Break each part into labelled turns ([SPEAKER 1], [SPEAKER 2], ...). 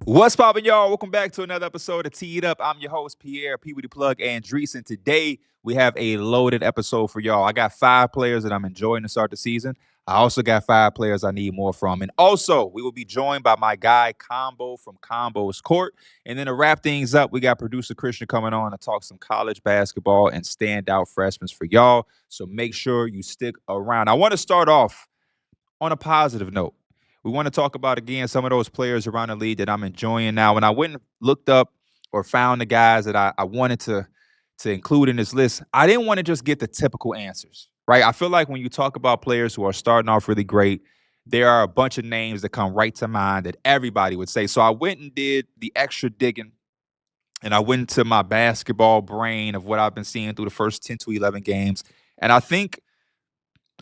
[SPEAKER 1] What's poppin', y'all? Welcome back to another episode of Tee It Up. I'm your host, Pierre, P. With the Plug, Andresen. Today, we have a loaded episode for y'all. I got 5 players that I'm enjoying to start the season. I also got 5 players I need more from. And also, we will be joined by my guy, Combo from Combo's Court. And then to wrap things up, we got producer Christian coming on to talk some college basketball and standout freshmen for y'all. So make sure you stick around. I want to start off on a positive note. We want to talk about, again, some of those players around the league that I'm enjoying now. When I went and looked up or found the guys that I wanted to include in this list, I didn't want to just get the typical answers, right? I feel like when you talk about players who are starting off really great, there are a bunch of names that come right to mind that everybody would say. So I went and did the extra digging, and I went into my basketball brain of what I've been seeing through the first 10 to 11 games. And I think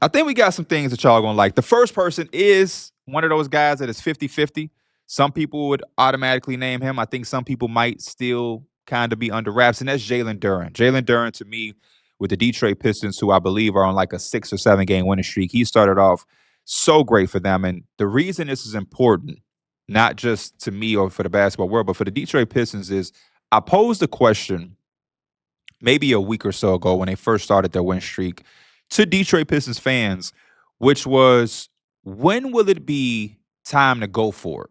[SPEAKER 1] we got some things that y'all gonna like. The first person is one of those guys that is 50-50. Some people would automatically name him. I think some people might still kind of be under wraps, and that's Jalen Duren. Jalen Duren, to me, with the Detroit Pistons, who I believe are on like a 6 or 7 game winning streak, he started off so great for them. And the reason this is important, not just to me or for the basketball world, but for the Detroit Pistons, is I posed a question maybe a week or so ago when they first started their win streak to Detroit Pistons fans, which was, when will it be time to go for it?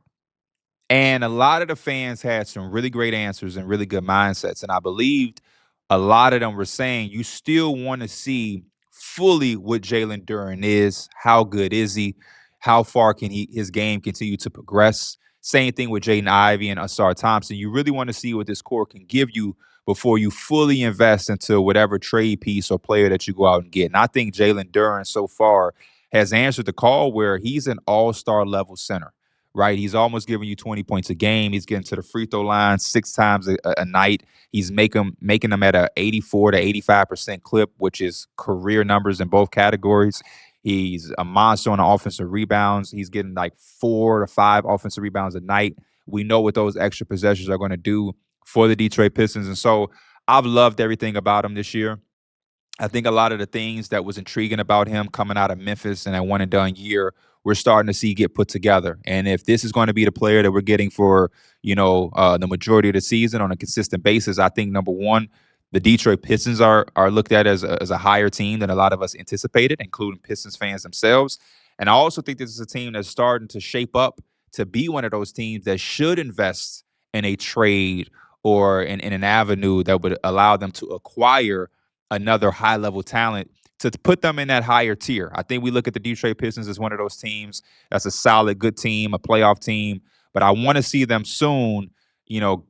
[SPEAKER 1] And a lot of the fans had some really great answers and really good mindsets. And I believed a lot of them were saying you still want to see fully what Jalen Duren is. How good is he? How far can his game continue to progress? Same thing with Jaden Ivey and Asar Thompson. You really want to see what this core can give you before you fully invest into whatever trade piece or player that you go out and get. And I think Jalen Duren so far has answered the call where he's an all-star level center, right? He's almost giving you 20 points a game. He's getting to the free throw line 6 times a night. He's making them at a 84 to 85% clip, which is career numbers in both categories. He's a monster on the offensive rebounds. He's getting like 4 to 5 offensive rebounds a night. We know what those extra possessions are going to do for the Detroit Pistons. And so I've loved everything about him this year. I think a lot of the things that was intriguing about him coming out of Memphis and that one and done year, we're starting to see get put together. And if this is going to be the player that we're getting for, the majority of the season on a consistent basis, I think, number one, the Detroit Pistons are looked at as a higher team than a lot of us anticipated, including Pistons fans themselves. And I also think this is a team that's starting to shape up to be one of those teams that should invest in a trade or in an avenue that would allow them to acquire another high-level talent to put them in that higher tier. I think we look at the Detroit Pistons as one of those teams that's a solid, good team, a playoff team. But I want to see them soon,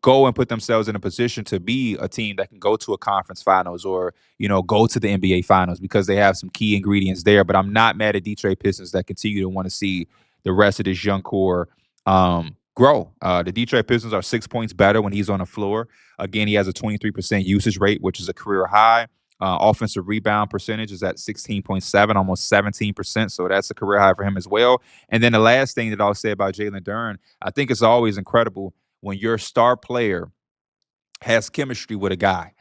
[SPEAKER 1] go and put themselves in a position to be a team that can go to a conference finals or, go to the NBA finals because they have some key ingredients there. But I'm not mad at Detroit Pistons that continue to want to see the rest of this young core grow. The Detroit Pistons are 6 points better when he's on the floor. Again, he has a 23% usage rate, which is a career high. Offensive rebound percentage is at 16.7, almost 17%. So that's a career high for him as well. And then the last thing that I'll say about Jalen Duren, I think it's always incredible when your star player has chemistry with a guy.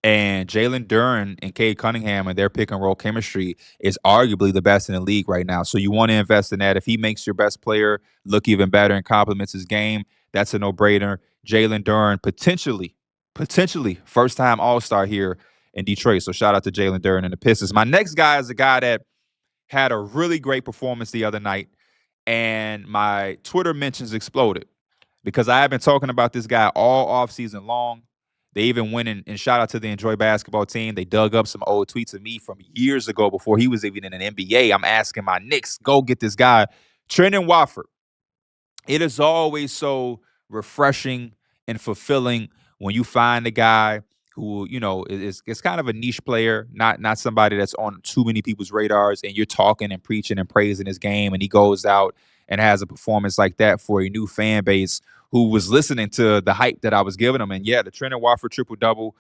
[SPEAKER 1] And Jalen Duren and Cade Cunningham and their pick and roll chemistry is arguably the best in the league right now. So you want to invest in that. If he makes your best player look even better and complements his game, that's a no-brainer. Jalen Duren, potentially first-time All-Star here in Detroit. So shout out to Jalen Duren and the Pistons. My next guy is a guy that had a really great performance the other night, and my Twitter mentions exploded because I have been talking about this guy all offseason long. They even went and shout out to the Enjoy Basketball team. They dug up some old tweets of me from years ago before he was even in an NBA. I'm asking my Knicks, go get this guy. Trendon Watford. It is always so refreshing and fulfilling when you find a guy who, is kind of a niche player, not somebody that's on too many people's radars, and you're talking and preaching and praising his game, and he goes out and has a performance like that for a new fan base who was listening to the hype that I was giving them. And yeah, the Trendon Watford triple-double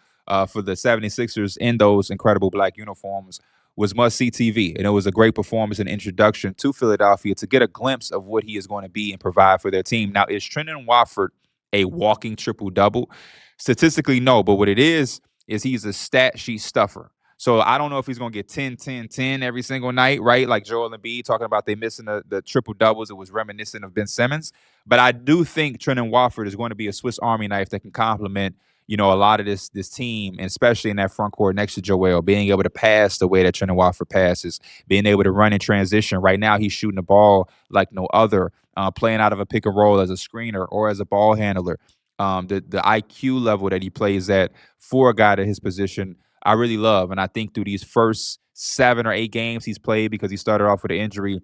[SPEAKER 1] for the 76ers in those incredible black uniforms was must-see TV. And it was a great performance and introduction to Philadelphia to get a glimpse of what he is going to be and provide for their team. Now, is Trendon Watford a walking triple-double? Statistically, no. But what it is he's a stat sheet stuffer. So I don't know if he's going to get 10, 10, 10 every single night, right? Like Joel Embiid talking about they missing the triple doubles. It was reminiscent of Ben Simmons. But I do think Trendon Watford is going to be a Swiss Army knife that can complement, a lot of this team, and especially in that front court next to Joel, being able to pass the way that Trendon Watford passes, being able to run in transition. Right now, he's shooting the ball like no other, playing out of a pick and roll as a screener or as a ball handler. The IQ level that he plays at for a guy at his position, I really love. And I think through these first 7 or 8 games he's played, because he started off with an injury,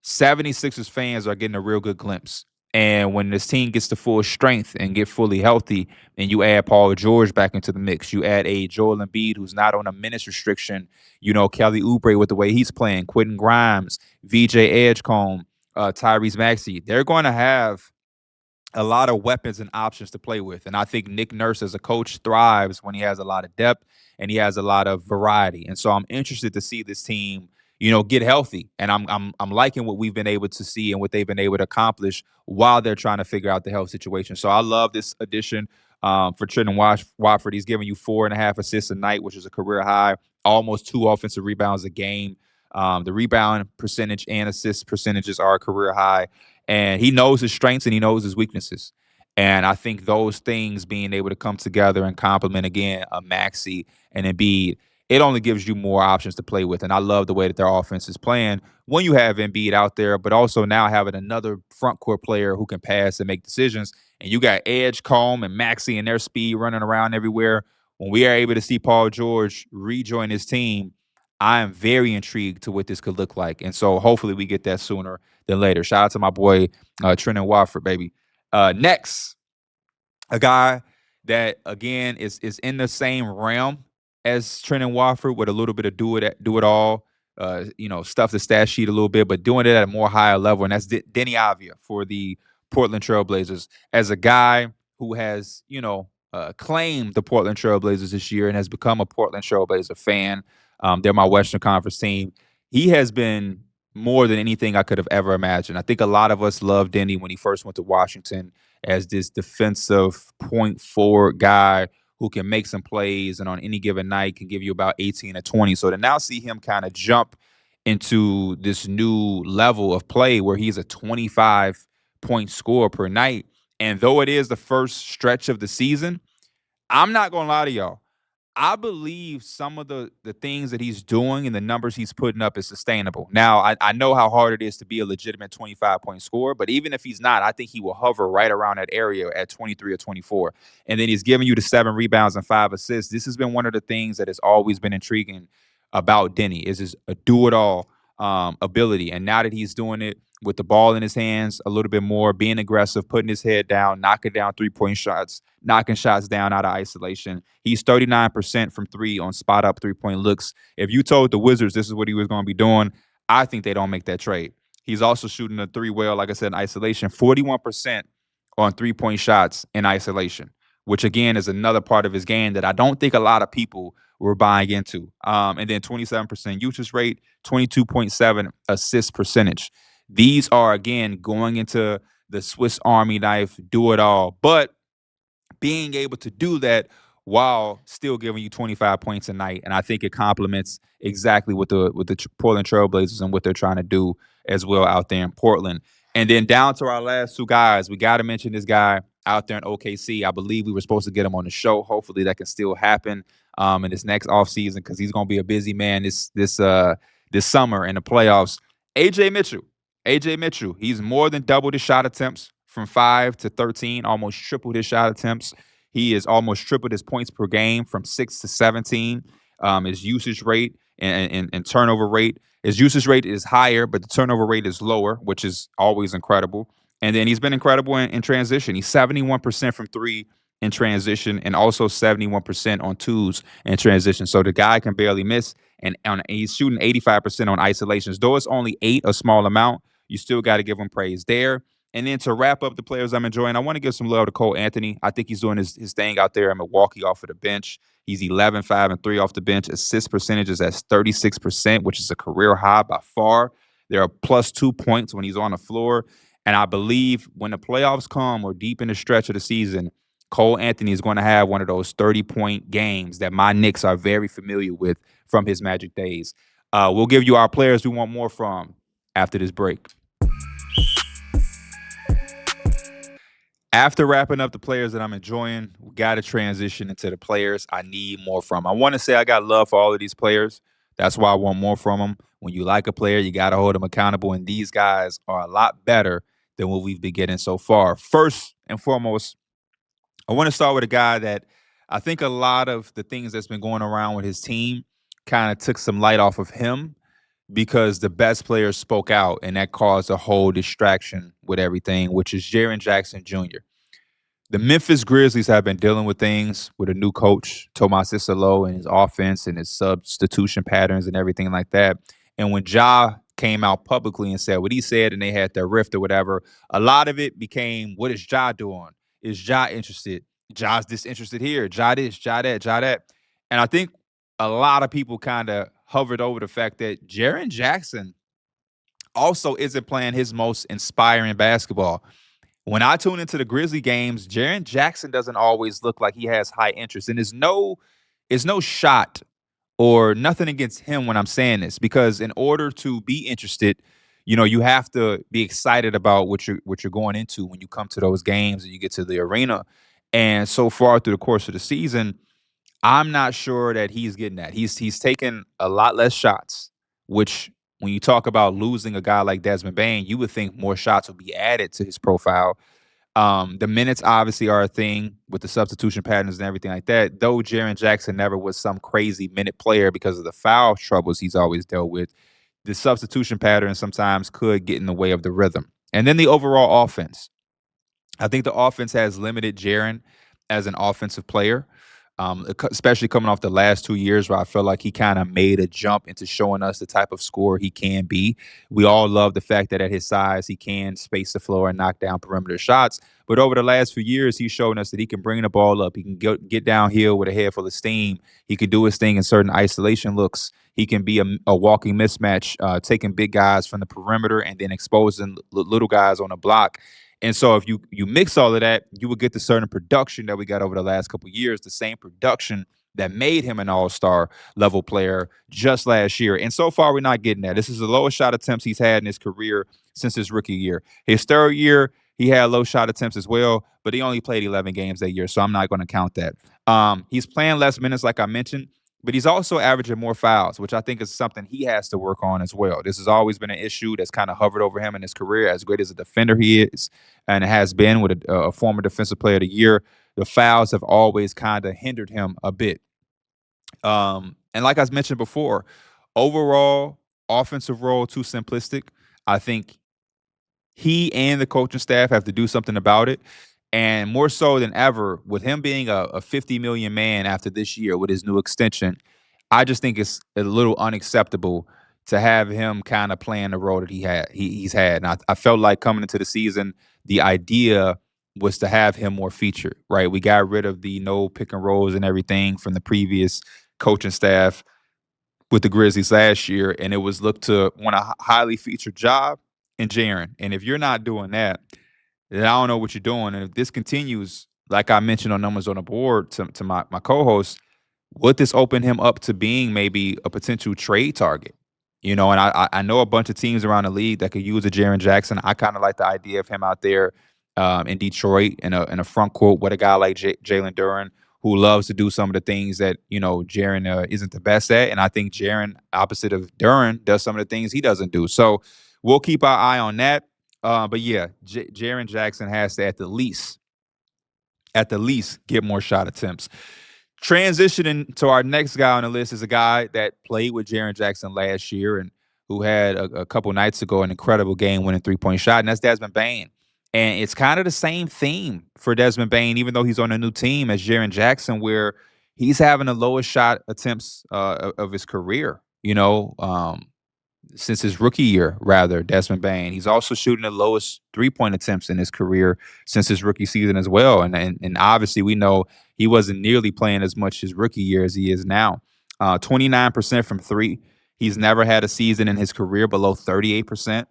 [SPEAKER 1] 76ers fans are getting a real good glimpse. And when this team gets to full strength and get fully healthy, and you add Paul George back into the mix, you add a Joel Embiid who's not on a minutes restriction, Kelly Oubre with the way he's playing, Quentin Grimes, VJ Edgecombe, Tyrese Maxey, they're going to have a lot of weapons and options to play with. And I think Nick Nurse as a coach thrives when he has a lot of depth and he has a lot of variety. And so I'm interested to see this team, get healthy. And I'm liking what we've been able to see and what they've been able to accomplish while they're trying to figure out the health situation. So I love this addition for Trendon Watford. He's giving you 4.5 assists a night, which is a career high, almost 2 offensive rebounds a game. The rebound percentage and assist percentages are a career high. And he knows his strengths and he knows his weaknesses. And I think those things being able to come together and complement, again, a Maxey and Embiid, it only gives you more options to play with. And I love the way that their offense is playing when you have Embiid out there, but also now having another front court player who can pass and make decisions. And you got Edgecombe and Maxey and their speed running around everywhere. When we are able to see Paul George rejoin his team, I am very intrigued to what this could look like. And so hopefully we get that sooner than later. Shout out to my boy, Trendon Watford, baby. Next, a guy that, again, is in the same realm as Trendon Watford with a little bit of do it all, stuff the stat sheet a little bit, but doing it at a more higher level. And that's Deni Avdija for the Portland Trailblazers, as a guy who has, claimed the Portland Trailblazers this year and has become a Portland Trailblazer fan. They're my Western Conference team. He has been more than anything I could have ever imagined. I think a lot of us loved Deni when he first went to Washington as this defensive point forward guy who can make some plays and on any given night can give you about 18 or 20. So to now see him kind of jump into this new level of play where he's a 25-point scorer per night, and though it is the first stretch of the season, I'm not going to lie to y'all, I believe some of the things that he's doing and the numbers he's putting up is sustainable. Now, I know how hard it is to be a legitimate 25-point scorer, but even if he's not, I think he will hover right around that area at 23 or 24. And then he's giving you the 7 rebounds and 5 assists. This has been one of the things that has always been intriguing about Deni, is his do-it-all ability. And now that he's doing it with the ball in his hands a little bit more, being aggressive, putting his head down, knocking down 3-point shots, knocking shots down out of isolation. He's 39% from 3 on spot-up 3-point looks. If you told the Wizards this is what he was going to be doing, I think they don't make that trade. He's also shooting the 3 well, like I said, in isolation, 41% on 3-point shots in isolation, which, again, is another part of his game that I don't think a lot of people were buying into. And then 27% usage rate, 22.7 assist percentage. These are, again, going into the Swiss Army knife, do it all. But being able to do that while still giving you 25 points a night. And I think it complements exactly what the Portland Trailblazers and what they're trying to do as well out there in Portland. And then down to our last 2 guys, we got to mention this guy out there in OKC. I believe we were supposed to get him on the show. Hopefully that can still happen in this next offseason, because he's going to be a busy man this summer in the playoffs. Ajay Mitchell, he's more than doubled his shot attempts from 5 to 13, almost tripled his shot attempts. He is almost tripled his points per game from 6 to 17. His usage rate and turnover rate. His usage rate is higher, but the turnover rate is lower, which is always incredible. And then he's been incredible in transition. He's 71% from 3 in transition and also 71% on 2s in transition. So the guy can barely miss. And he's shooting 85% on isolations. Though it's only 8, a small amount, you still got to give him praise there. And then to wrap up the players I'm enjoying, I want to give some love to Cole Anthony. I think he's doing his thing out there in Milwaukee off of the bench. He's 11, 5, and 3 off the bench. Assist percentage is at 36%, which is a career high by far. There are plus 2 points when he's on the floor. And I believe when the playoffs come or deep in the stretch of the season, Cole Anthony is going to have one of those 30-point games that my Knicks are very familiar with from his Magic days. We'll give you our players we want more from after this break. After wrapping up the players that I'm enjoying, we got to transition into the players I need more from. I want to say I got love for all of these players. That's why I want more from them. When you like a player, you got to hold them accountable, and these guys are a lot better than what we've been getting so far. First and foremost, I want to start with a guy that I think a lot of the things that's been going around with his team kind of took some light off of him because the best players spoke out, and that caused a whole distraction with everything, which is Jaren Jackson Jr. The Memphis Grizzlies have been dealing with things with a new coach, Tomas Isolo, and his offense and his substitution patterns and everything like that. And when Ja came out publicly and said what he said and they had their rift or whatever, a lot of it became, what is Ja doing? Is Ja interested? Ja's disinterested here. Ja this, Ja that, Ja that. And I think a lot of people kind of hovered over the fact that Jaren Jackson also isn't playing his most inspiring basketball. When I tune into the Grizzly games, Jaren Jackson doesn't always look like he has high interest. And it's no shot or nothing against him when I'm saying this, because in order to be interested, you have to be excited about what you're going into when you come to those games and you get to the arena. And so far through the course of the season, I'm not sure that he's getting that. He's taken a lot less shots, which when you talk about losing a guy like Desmond Bane, you would think more shots would be added to his profile. The minutes obviously are a thing with the substitution patterns and everything like that. Though Jaren Jackson never was some crazy minute player because of the foul troubles he's always dealt with, the substitution pattern sometimes could get in the way of the rhythm. And then the overall offense. I think the offense has limited Jaren as an offensive player, especially coming off the last 2 years where I felt like he kind of made a jump into showing us the type of scorer he can be. We all love the fact that at his size, he can space the floor and knock down perimeter shots. But over the last few years, he's shown us that he can bring the ball up. He can get downhill with a head full of steam. He can do his thing in certain isolation looks. He can be a walking mismatch, taking big guys from the perimeter and then exposing little guys on the block. And so if you mix all of that, you would get the certain production that we got over the last couple of years, the same production that made him an all-star level player just last year. And so far, we're not getting that. This is the lowest shot attempts he's had in his career since his rookie year. His third year, he had low shot attempts as well, but he only played 11 games that year, so I'm not going to count that. He's playing less minutes, like I mentioned, but he's also averaging more fouls, which I think is something he has to work on as well. This has always been an issue that's kind of hovered over him in his career, as great as a defender he is and has been with a former defensive player of the year. The fouls have always kind of hindered him a bit. And like I mentioned before, overall offensive role too simplistic. I think he and the coaching staff have to do something about it. And more so than ever, with him being a 50 million man after this year with his new extension, I just think it's a little unacceptable to have him kind of playing the role that he's had. And I felt like coming into the season, the idea was to have him more featured, right? We got rid of the no pick and rolls and everything from the previous coaching staff with the Grizzlies last year, and it was looked to want a highly featured job in Jaren. And if you're not doing that, then I don't know what you're doing. And if this continues, like I mentioned on Numbers on the Board to my co-host, would this open him up to being maybe a potential trade target? And I know a bunch of teams around the league that could use a Jaren Jackson. I kind of like the idea of him out there in Detroit in a front court with a guy like Jalen Duren, who loves to do some of the things that, Jaren isn't the best at. And I think Jaren, opposite of Duren, does some of the things he doesn't do. So we'll keep our eye on that. But yeah, Jaren Jackson has to at the least get more shot attempts. Transitioning to our next guy on the list is a guy that played with Jaren Jackson last year and who had a couple nights ago an incredible game-winning three-point shot, and that's Desmond Bane. And it's kind of the same theme for Desmond Bane, even though he's on a new team as Jaren Jackson, where he's having the lowest shot attempts of his career. Since his rookie year, rather, Desmond Bane. He's also shooting the lowest three-point attempts in his career since his rookie season as well. And obviously we know he wasn't nearly playing as much his rookie year as he is now. 29% from three. He's never had a season in his career below 38%.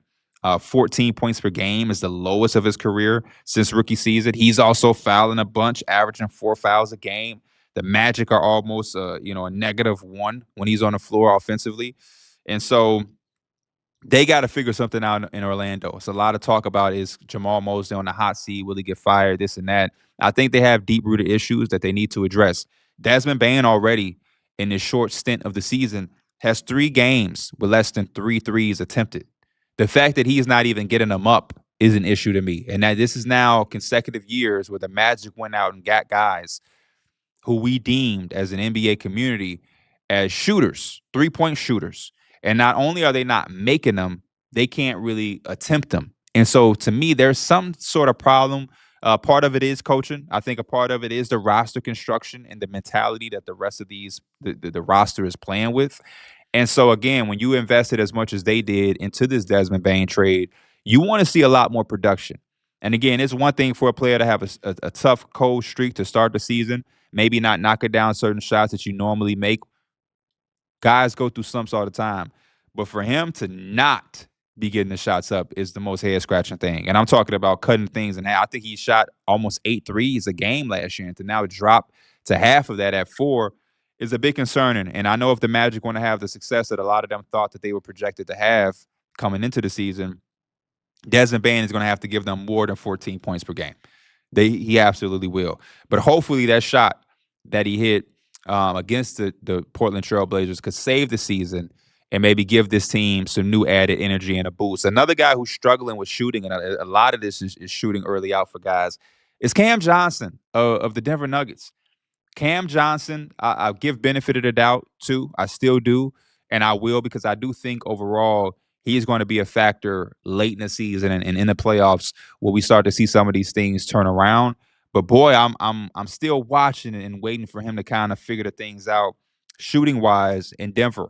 [SPEAKER 1] 14 points per game is the lowest of his career since rookie season. He's also fouling a bunch, averaging 4 fouls a game. The Magic are almost, a -1 when he's on the floor offensively. And so they got to figure something out in Orlando. It's a lot of talk about is Jamal Mosley on the hot seat? Will he get fired? This and that. I think they have deep-rooted issues that they need to address. Desmond Bane already in this short stint of the season has 3 games with less than 3 threes attempted. The fact that he's not even getting them up is an issue to me. And that this is now consecutive years where the Magic went out and got guys who we deemed as an NBA community as shooters, 3-point shooters. And not only are they not making them, they can't really attempt them. And so to me, there's some sort of problem. Part of it is coaching. I think a part of it is the roster construction and the mentality that the rest of the roster is playing with. And so, again, when you invested as much as they did into this Desmond Bane trade, you want to see a lot more production. And again, it's one thing for a player to have a tough, cold streak to start the season, maybe not knocking down certain shots that you normally make. Guys go through slumps all the time. But for him to not be getting the shots up is the most head-scratching thing. And I'm talking about cutting things in half. I think he shot almost 8 threes a game last year, and to now drop to half of that at 4 is a bit concerning. And I know if the Magic want to have the success that a lot of them thought that they were projected to have coming into the season, Desmond Bane is going to have to give them more than 14 points per game. He absolutely will. But hopefully that shot that he hit against the Portland Trail Blazers could save the season and maybe give this team some new added energy and a boost. Another guy who's struggling with shooting, and a lot of this is shooting early out for guys, is Cam Johnson of the Denver Nuggets. Cam Johnson, I give benefit of the doubt too. I still do, and I will, because I do think overall he's going to be a factor late in the season and in the playoffs where we start to see some of these things turn around. But boy, I'm still watching and waiting for him to kind of figure the things out shooting wise in Denver.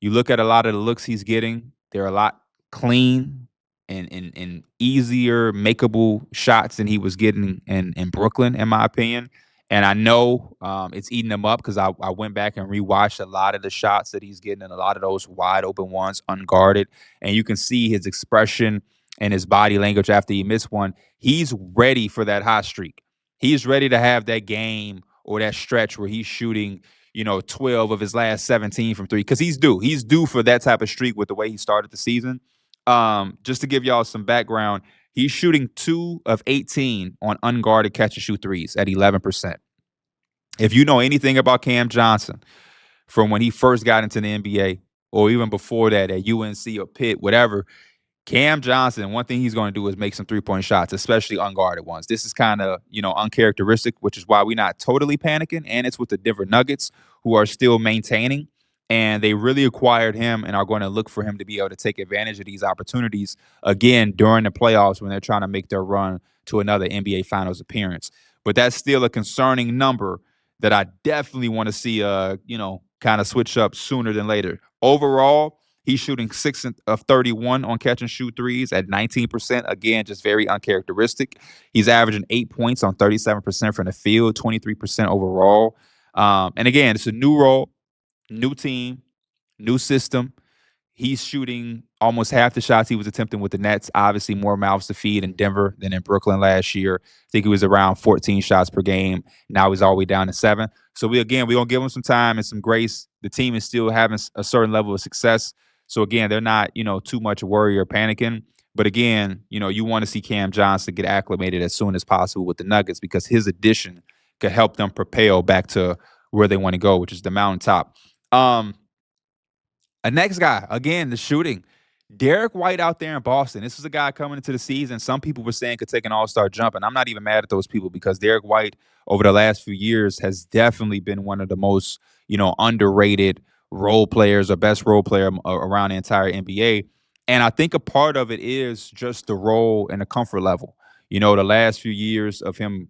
[SPEAKER 1] You look at a lot of the looks he's getting; they're a lot clean and easier makeable shots than he was getting in Brooklyn, in my opinion. And I know it's eating him up because I went back and rewatched a lot of the shots that he's getting and a lot of those wide open ones unguarded. And you can see his expression and his body language after he missed one. He's ready for that hot streak. He's ready to have that game or that stretch where he's shooting, 12 of his last 17 from 3, because he's due. He's due for that type of streak with the way he started the season. Just to give y'all some background, he's shooting 2 of 18 on unguarded catch-and-shoot threes at 11%. If you know anything about Cam Johnson from when he first got into the NBA or even before that at UNC or Pitt, whatever, Cam Johnson, one thing he's going to do is make some 3-point shots, especially unguarded ones. This is kind of, uncharacteristic, which is why we're not totally panicking. And it's with the Denver Nuggets, who are still maintaining. And they really acquired him and are going to look for him to be able to take advantage of these opportunities again during the playoffs when they're trying to make their run to another NBA Finals appearance. But that's still a concerning number that I definitely want to see, kind of switch up sooner than later. Overall, he's shooting 6 of 31 on catch-and-shoot threes at 19%. Again, just very uncharacteristic. He's averaging 8 points on 37% from the field, 23% overall. And again, it's a new role, new team, new system. He's shooting almost half the shots he was attempting with the Nets. Obviously, more mouths to feed in Denver than in Brooklyn last year. I think he was around 14 shots per game. Now he's all the way down to 7. So we're going to give him some time and some grace. The team is still having a certain level of success. So again, they're not, too much worry or panicking. But again, you want to see Cam Johnson get acclimated as soon as possible with the Nuggets, because his addition could help them propel back to where they want to go, which is the mountaintop. A next guy, again, the shooting. Derrick White out there in Boston. This is a guy coming into the season some people were saying could take an all-star jump, and I'm not even mad at those people, because Derrick White over the last few years has definitely been one of the most, underrated role players or best role player around the entire NBA. And I think a part of it is just the role and the comfort level. The last few years of him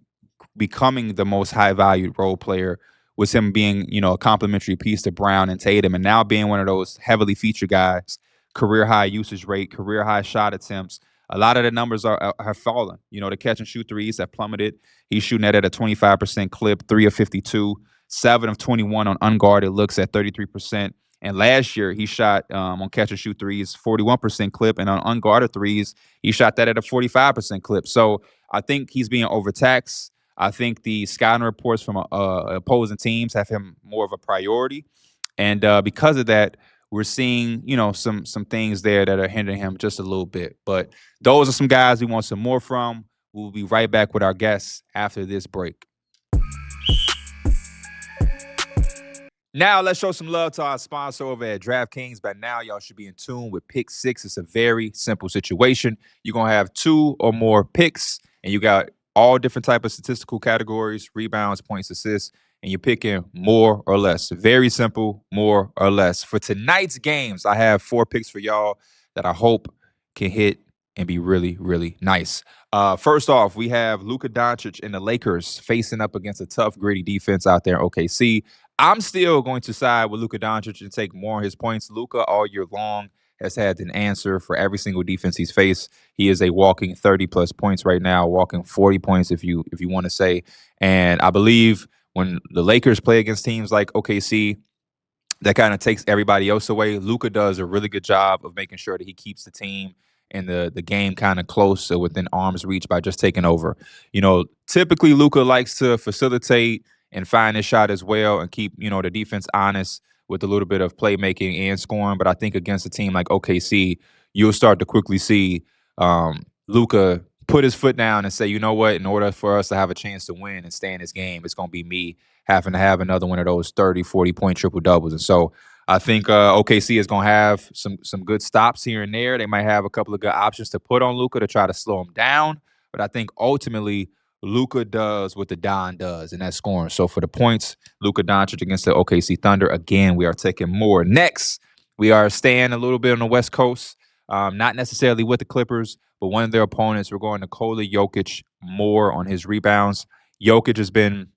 [SPEAKER 1] becoming the most high-valued role player was him being, a complimentary piece to Brown and Tatum, and now being one of those heavily featured guys, career high usage rate, career high shot attempts. A lot of the numbers have fallen. The catch and shoot threes have plummeted. He's shooting that at a 25% clip, 3 of 52, 7 of 21 on unguarded looks at 33%. And last year, he shot on catch and shoot threes 41% clip, and on unguarded threes, he shot that at a 45% clip. So I think he's being overtaxed. I think the scouting reports from opposing teams have him more of a priority, and because of that, we're seeing some things there that are hindering him just a little bit. But those are some guys we want some more from. We'll be right back with our guests after this break. Now let's show some love to our sponsor over at DraftKings. By now, y'all should be in tune with Pick6. It's a very simple situation. You're going to have 2 or more picks, and you got all different type of statistical categories, rebounds, points, assists, and you're picking more or less. Very simple, more or less. For tonight's games, I have 4 picks for y'all that I hope can hit and be really, really nice. First off, we have Luka Doncic and the Lakers facing up against a tough, gritty defense out there in OKC. I'm still going to side with Luka Doncic and take more of his points. Luka all year long has had an answer for every single defense he's faced. He is a walking 30-plus points right now, walking 40 points if you want to say. And I believe when the Lakers play against teams like OKC, that kind of takes everybody else away. Luka does a really good job of making sure that he keeps the team and the game kind of close, so within arm's reach, by just taking over. Typically Luka likes to facilitate and find his shot as well and keep, the defense honest with a little bit of playmaking and scoring. But I think against a team like OKC, you'll start to quickly see Luka put his foot down and say, you know what, in order for us to have a chance to win and stay in this game, it's going to be me having to have another one of those 30, 40-point triple-doubles. And so I think OKC is going to have some good stops here and there. They might have a couple of good options to put on Luka to try to slow him down. But I think ultimately Luka does what the Don does, and that's scoring. So for the points, Luka Doncic against the OKC Thunder. Again, we are taking more. Next, we are staying a little bit on the West Coast, not necessarily with the Clippers, but one of their opponents. We're going Nikola Jokic more on his rebounds. Jokic has been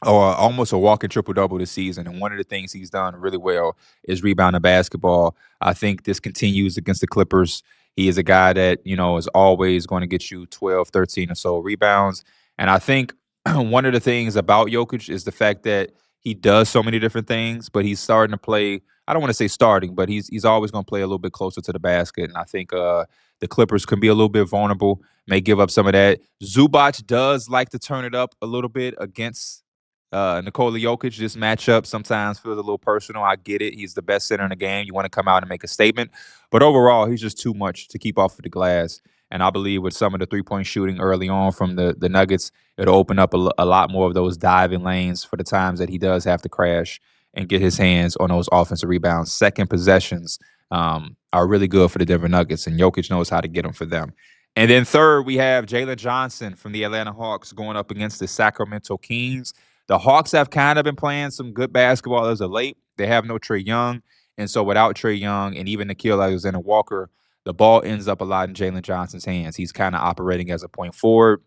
[SPEAKER 1] almost a walking triple-double this season, and one of the things he's done really well is rebounding basketball. I think this continues against the Clippers. He is a guy that, is always going to get you 12, 13 or so rebounds. And I think one of the things about Jokic is the fact that he does so many different things, but he's starting to play, I don't want to say starting, but he's always going to play a little bit closer to the basket. And I think the Clippers can be a little bit vulnerable, may give up some of that. Zubac does like to turn it up a little bit against Nikola Jokic. This matchup sometimes feels a little personal. I get it. He's the best center in the game. You want to come out and make a statement. But overall, he's just too much to keep off of the glass. And I believe with some of the three-point shooting early on from the Nuggets, it'll open up a lot more of those diving lanes for the times that he does have to crash and get his hands on those offensive rebounds. Second possessions are really good for the Denver Nuggets, and Jokic knows how to get them for them. And then third, we have Jalen Johnson from the Atlanta Hawks going up against the Sacramento Kings. The Hawks have kind of been playing some good basketball as of late. They have no Trae Young. And so without Trae Young and even Nickeil Alexander-Walker, the ball ends up a lot in Jalen Johnson's hands. He's kind of operating as a point forward,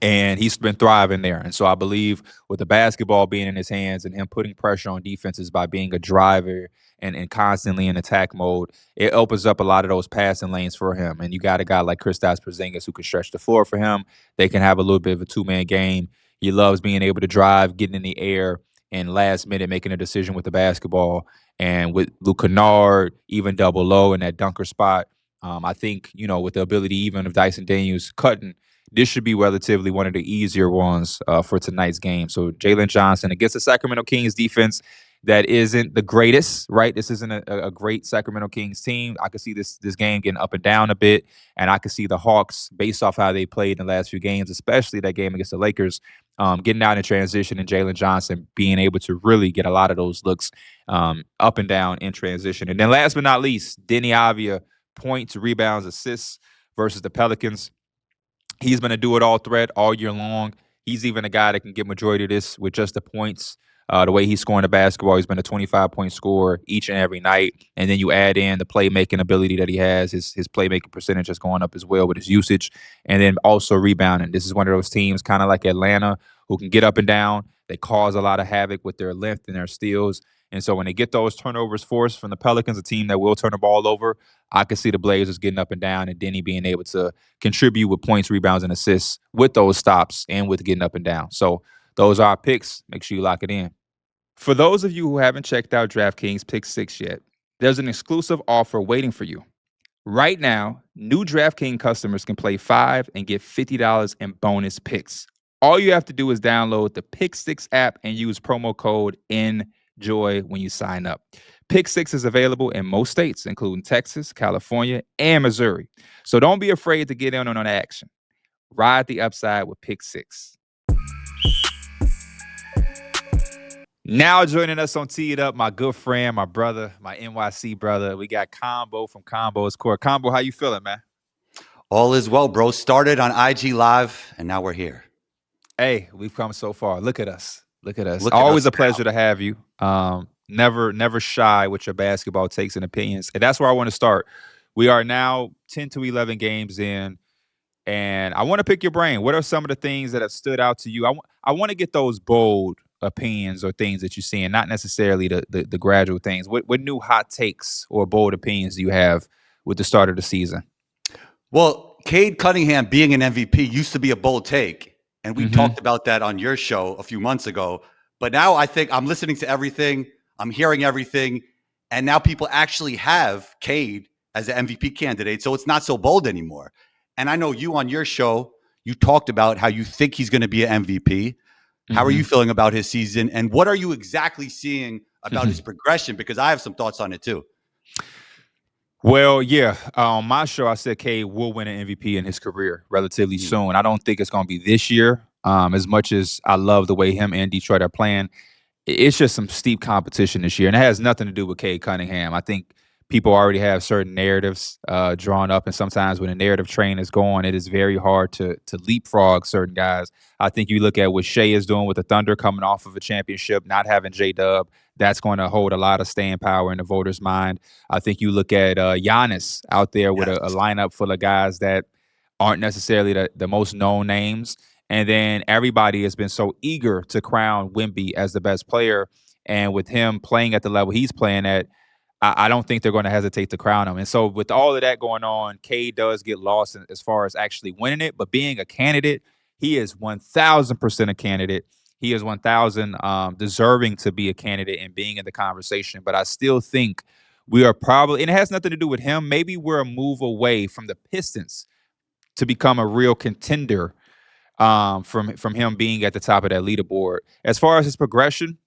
[SPEAKER 1] and he's been thriving there. And so I believe with the basketball being in his hands and him putting pressure on defenses by being a driver and constantly in attack mode, it opens up a lot of those passing lanes for him. And you got a guy like Kristaps Porzingis who can stretch the floor for him. They can have a little bit of a two-man game. He loves being able to drive, getting in the air, and last minute making a decision with the basketball. And with Luke Kennard, even double low in that dunker spot, I think, with the ability even of Dyson Daniels cutting, this should be relatively one of the easier ones for tonight's game. So Jalen Johnson against the Sacramento Kings defense that isn't the greatest, right? This isn't a great Sacramento Kings team. I could see this game getting up and down a bit, and I could see the Hawks, based off how they played in the last few games, especially that game against the Lakers, getting out in transition, and Jalen Johnson being able to really get a lot of those looks up and down in transition. And then last but not least, Deni Avdija, points, rebounds, assists versus the Pelicans. He's been a do-it-all threat all year long. He's even a guy that can get majority of this with just the points. The way he's scoring the basketball, he's been a 25-point scorer each and every night. And then you add in the playmaking ability that he has. His playmaking percentage is going up as well with his usage. And then also rebounding. This is one of those teams, kind of like Atlanta, who can get up and down. They cause a lot of havoc with their length and their steals. And so when they get those turnovers forced from the Pelicans, a team that will turn the ball over, I can see the Blazers getting up and down and Deni being able to contribute with points, rebounds, and assists with those stops and with getting up and down. So those are our picks. Make sure you lock it in. For those of you who haven't checked out DraftKings Pick6 yet, there's an exclusive offer waiting for you. Right now, new DraftKings customers can play 5 and get $50 in bonus picks. All you have to do is download the Pick6 app and use promo code ENJOY when you sign up. Pick6 is available in most states, including Texas, California, and Missouri. So don't be afraid to get in on action. Ride the upside with Pick6. Now joining us on Tee It Up, my good friend, my brother, my NYC brother. We got Combo from Combo's Court. Combo, how you feeling, man?
[SPEAKER 2] All is well, bro. Started on IG Live, and now we're here.
[SPEAKER 1] Hey, we've come so far. Look at us. Look at us. Always a pleasure to have you. Never shy with your basketball takes and opinions. And that's where I want to start. We are now 10 to 11 games in, and I want to pick your brain. What are some of the things that have stood out to you? I want to get those bold opinions or things that you're seeing, not necessarily the gradual things. What new hot takes or bold opinions do you have with the start of the season?
[SPEAKER 2] Well, Cade Cunningham being an MVP used to be a bold take, and we talked about that on your show a few months ago. But now I think I'm listening to everything, I'm hearing everything, and now people actually have Cade as an MVP candidate, so it's not so bold anymore. And I know you on your show, you talked about how you think he's going to be an MVP. How are you feeling about his season? And what are you exactly seeing about his progression? Because I have some thoughts on it too.
[SPEAKER 1] Well, yeah. On my show, I said Cade will win an MVP in his career relatively soon. I don't think it's going to be this year. As much as I love the way him and Detroit are playing, it's just some steep competition this year. And it has nothing to do with Cade Cunningham. I think people already have certain narratives drawn up, and sometimes when a narrative train is going, it is very hard to leapfrog certain guys. I think you look at what Shea is doing with the Thunder coming off of a championship, not having J-Dub. That's going to hold a lot of staying power in the voters' mind. I think you look at Giannis out there with a lineup full of guys that aren't necessarily the most known names. And then everybody has been so eager to crown Wemby as the best player. And with him playing at the level he's playing at, I don't think they're going to hesitate to crown him. And so with all of that going on, Cade does get lost as far as actually winning it. But being a candidate, he is 1,000% a candidate. He is 1,000 deserving to be a candidate and being in the conversation. But I still think we are probably, and it has nothing to do with him, maybe we're a move away from the Pistons to become a real contender from him being at the top of that leaderboard. As far as his progression,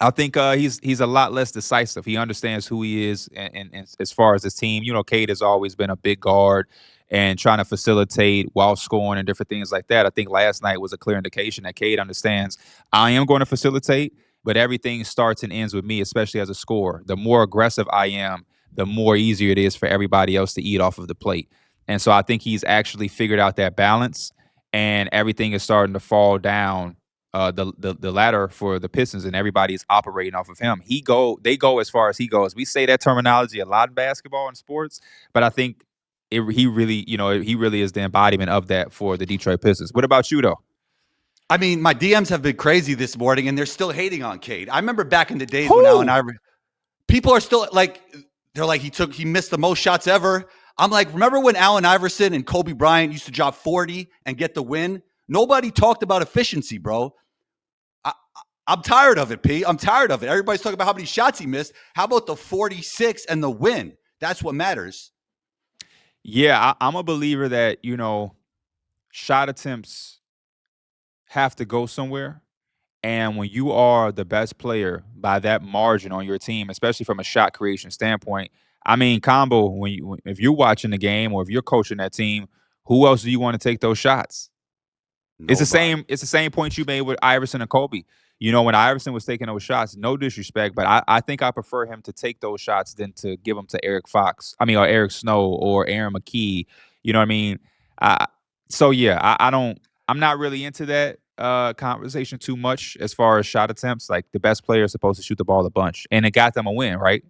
[SPEAKER 1] I think he's a lot less decisive. He understands who he is, and as far as his team, you know, Cade has always been a big guard and trying to facilitate while scoring and different things like that. I think last night was a clear indication that Cade understands I am going to facilitate, but everything starts and ends with me, especially as a scorer. The more aggressive I am, the more easier it is for everybody else to eat off of the plate. And so I think he's actually figured out that balance, and everything is starting to fall down the ladder for the Pistons, and everybody's operating off of him. They go as far as he goes. We say that terminology a lot in basketball and sports, but I think he really is the embodiment of that for the Detroit Pistons. What about you, though?
[SPEAKER 2] I mean, my DMs have been crazy this morning, and they're still hating on Cade. I remember back in the days when Allen Iverson, people are still like, they're like, he missed the most shots ever. I'm like, remember when Allen Iverson and Kobe Bryant used to drop 40 and get the win? Nobody talked about efficiency, bro. I'm tired of it, P. I'm tired of it. Everybody's talking about how many shots he missed. How about the 46 and the win? That's what matters.
[SPEAKER 1] Yeah, I'm a believer that, shot attempts have to go somewhere. And when you are the best player by that margin on your team, especially from a shot creation standpoint, I mean, Combo, if you're watching the game or if you're coaching that team, who else do you want to take those shots? Nobody. It's the same point you made with Iverson and Kobe. When Iverson was taking those shots, no disrespect, but I think I prefer him to take those shots than to give them to Eric Snow or Aaron McKee. You know what I mean? I'm not really into that conversation too much as far as shot attempts. Like, the best player is supposed to shoot the ball a bunch, and it got them a win, right?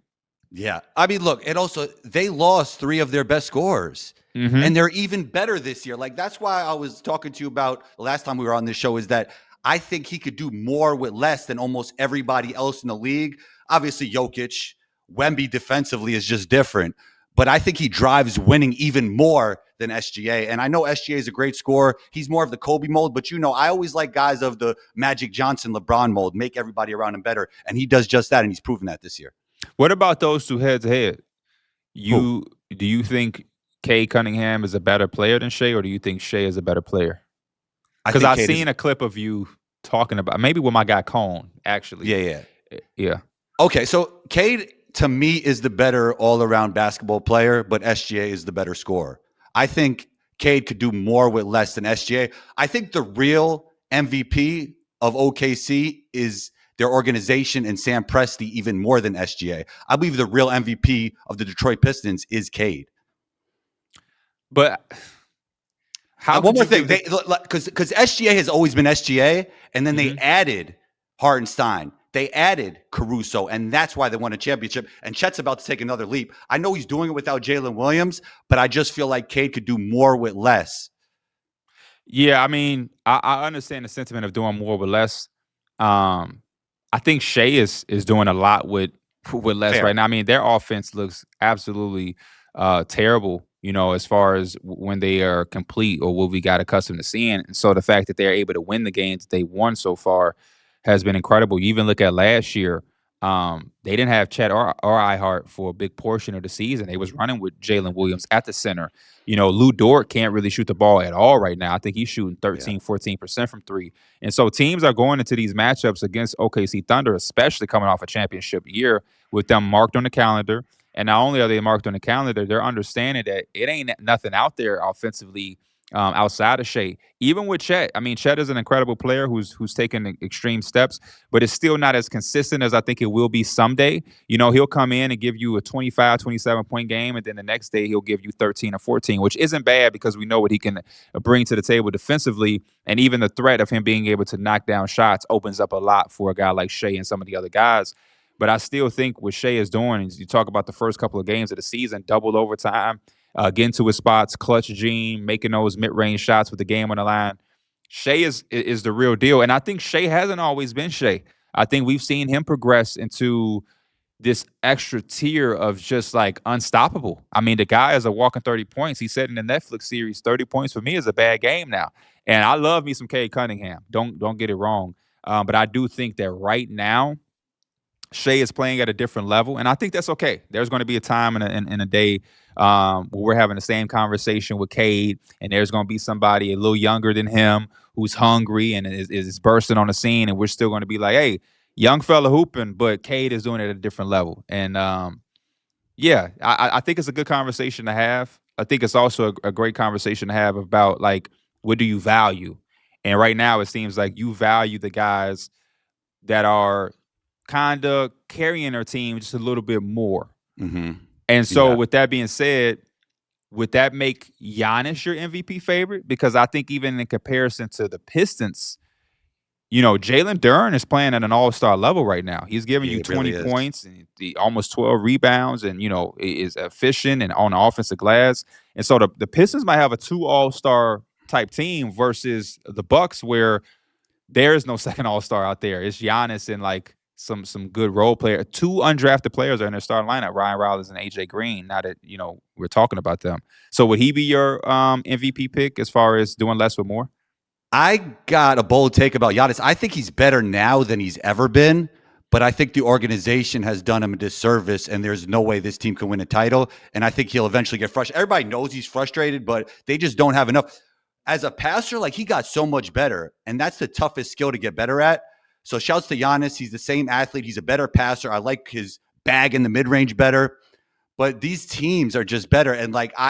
[SPEAKER 2] Yeah. I mean, look, and also they lost 3 of their best scorers. And they're even better this year. Like, that's why I was talking to you about last time we were on this show, is that I think he could do more with less than almost everybody else in the league. Obviously, Jokic, Wemby defensively is just different. But I think he drives winning even more than SGA. And I know SGA is a great scorer. He's more of the Kobe mold, but I always like guys of the Magic Johnson, LeBron mold, make everybody around him better. And he does just that, and he's proven that this year.
[SPEAKER 1] What about those two head to head?
[SPEAKER 2] Who?
[SPEAKER 1] Do you think Cade Cunningham is a better player than Shea, or do you think Shea is a better player? Because I've seen a clip of you talking about, maybe with my guy Cone, actually.
[SPEAKER 2] Yeah. Okay, so Cade, to me, is the better all-around basketball player, but SGA is the better scorer. I think Cade could do more with less than SGA. I think the real MVP of OKC is their organization and Sam Presti even more than SGA. I believe the real MVP of the Detroit Pistons is Cade.
[SPEAKER 1] But
[SPEAKER 2] one more thing, because SGA has always been SGA, and then they added Hartenstein. They added Caruso, and that's why they won a championship. And Chet's about to take another leap. I know he's doing it without Jalen Williams, but I just feel like Cade could do more with less.
[SPEAKER 1] Yeah, I mean, I understand the sentiment of doing more with less. I think Shea is doing a lot with less right now. I mean, their offense looks absolutely terrible, as far as when they are complete or what we got accustomed to seeing. And so the fact that they're able to win the games that they won so far has been incredible. You even look at last year, they didn't have Chet or Ihart for a big portion of the season. They was running with Jalen Williams at the center. Lou Dort can't really shoot the ball at all right now. I think he's shooting 14% from three. And so teams are going into these matchups against OKC Thunder, especially coming off a championship year, with them marked on the calendar. And not only are they marked on the calendar, they're understanding that it ain't nothing out there offensively outside of Shea. Even with Chet, I mean, Chet is an incredible player who's taken extreme steps, but it's still not as consistent as I think it will be someday. He'll come in and give you a 25, 27-point game, and then the next day he'll give you 13 or 14, which isn't bad because we know what he can bring to the table defensively, and even the threat of him being able to knock down shots opens up a lot for a guy like Shea and some of the other guys. But I still think what Shea is doing is, you talk about the first couple of games of the season, double overtime, getting to his spots, clutch gene, making those mid-range shots with the game on the line. Shea is the real deal. And I think Shea hasn't always been Shea. I think we've seen him progress into this extra tier of just like unstoppable. I mean, the guy is a walking 30 points. He said in the Netflix series, 30 points for me is a bad game now. And I love me some Cade Cunningham. Don't get it wrong. But I do think that right now, Shea is playing at a different level, and I think that's okay. There's going to be a time in a day where we're having the same conversation with Cade, and there's going to be somebody a little younger than him who's hungry and is bursting on the scene, and we're still going to be like, hey, young fella hooping, but Cade is doing it at a different level. And I think it's a good conversation to have. I think it's also a great conversation to have about, like, what do you value? And right now it seems like you value the guys that are kind of carrying their team just a little bit more. And so with that being said, would that make Giannis your MVP favorite? Because I think even in comparison to the Pistons, Jalen Duren is playing at an all-star level right now. He's giving you 20 points and almost 12 rebounds, and, is efficient and on the offensive glass. And so the Pistons might have a 2 all-star type team versus the Bucks, where there is no second all-star out there. It's Giannis and like some good role player. 2 undrafted players are in their starting lineup, Ryan Rollins and AJ Green, now that, we're talking about them. So would he be your MVP pick as far as doing less with more?
[SPEAKER 2] I got a bold take about Giannis. I think he's better now than he's ever been, but I think the organization has done him a disservice, and there's no way this team can win a title. And I think he'll eventually get frustrated. Everybody knows he's frustrated, but they just don't have enough. As a passer, like, he got so much better, and that's the toughest skill to get better at. So shouts to Giannis. He's the same athlete. He's a better passer. I like his bag in the mid-range better. But these teams are just better. And, like, I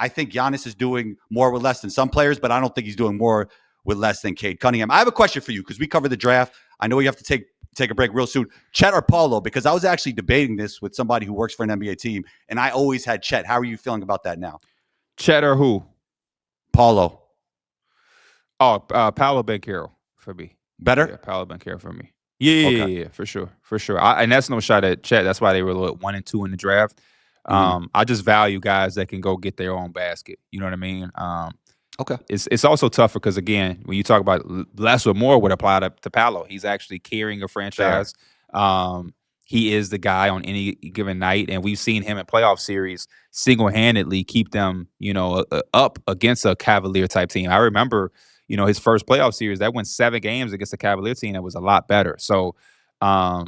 [SPEAKER 2] think Giannis is doing more with less than some players, but I don't think he's doing more with less than Cade Cunningham. I have a question for you, because we covered the draft. I know you have to take a break real soon. Chet or Paulo? Because I was actually debating this with somebody who works for an NBA team, and I always had Chet. How are you feeling about that now?
[SPEAKER 1] Chet or who?
[SPEAKER 2] Paulo.
[SPEAKER 1] Oh, Paolo Banchero for me.
[SPEAKER 2] Better?
[SPEAKER 1] Yeah, Paolo Banchero for me. Yeah, for sure. And that's no shot at Chet. That's why they were 1 and 2 in the draft. I just value guys that can go get their own basket. You know what I mean?
[SPEAKER 2] Okay.
[SPEAKER 1] It's also tougher because, again, when you talk about less or more would apply to Paolo. He's actually carrying a franchise. he is the guy on any given night. And we've seen him in playoff series single-handedly keep them, up against a Cavalier type team. I remember, his first playoff series that went 7 games against a Cavalier team that was a lot better. So I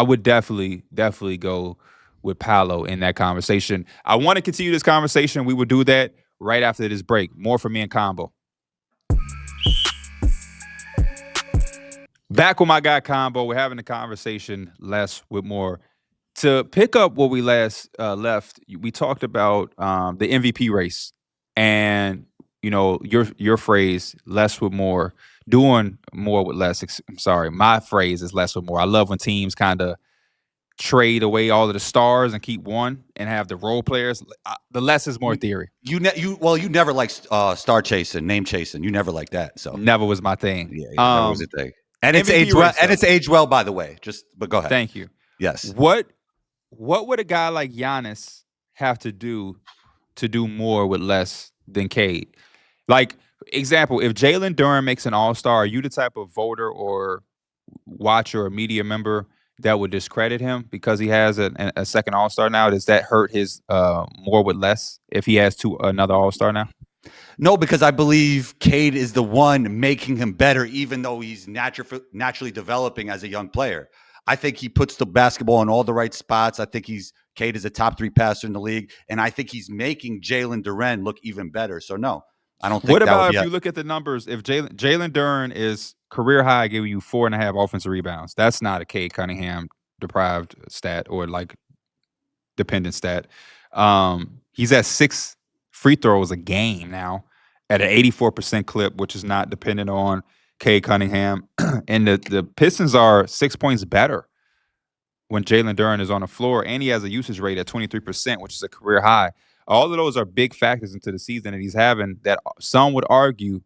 [SPEAKER 1] would definitely go with Paolo in that conversation. I want to continue this conversation. We will do that right after this break. More from me and Combo. Back with my guy Combo. We're having a conversation less with more. To pick up what we last left, we talked about the MVP race and your phrase less with more, doing more with less. I'm sorry, my phrase is less with more. I love when teams kind of trade away all of the stars and keep one and have the role players. The less is more theory.
[SPEAKER 2] You never liked star chasing, name chasing. You never liked that. So
[SPEAKER 1] never was my thing.
[SPEAKER 2] Yeah, never was a thing. And it's aged well. And it's aged well, by the way. But go ahead.
[SPEAKER 1] Thank you.
[SPEAKER 2] Yes.
[SPEAKER 1] What would a guy like Giannis have to do more with less than Cade? Like, example, if Jalen Duren makes an All-Star, are you the type of voter or watcher or media member that would discredit him because he has a second All-Star now? Does that hurt his more with less if he has another All-Star now?
[SPEAKER 2] No, because I believe Cade is the one making him better, even though he's naturally developing as a young player. I think he puts the basketball in all the right spots. I think Cade is a top 3 passer in the league, and I think he's making Jalen Duren look even better. So no, I don't think.
[SPEAKER 1] What about if you look at the numbers? If Jalen Duren is career high, giving you 4.5 offensive rebounds, that's not a Cade Cunningham deprived stat or like dependent stat. He's at 6 free throws a game now at an 84% clip, which is not dependent on Cade Cunningham. And the Pistons are 6 points better when Jalen Duren is on the floor, and he has a usage rate at 23%, which is a career high. All of those are big factors into the season that he's having that some would argue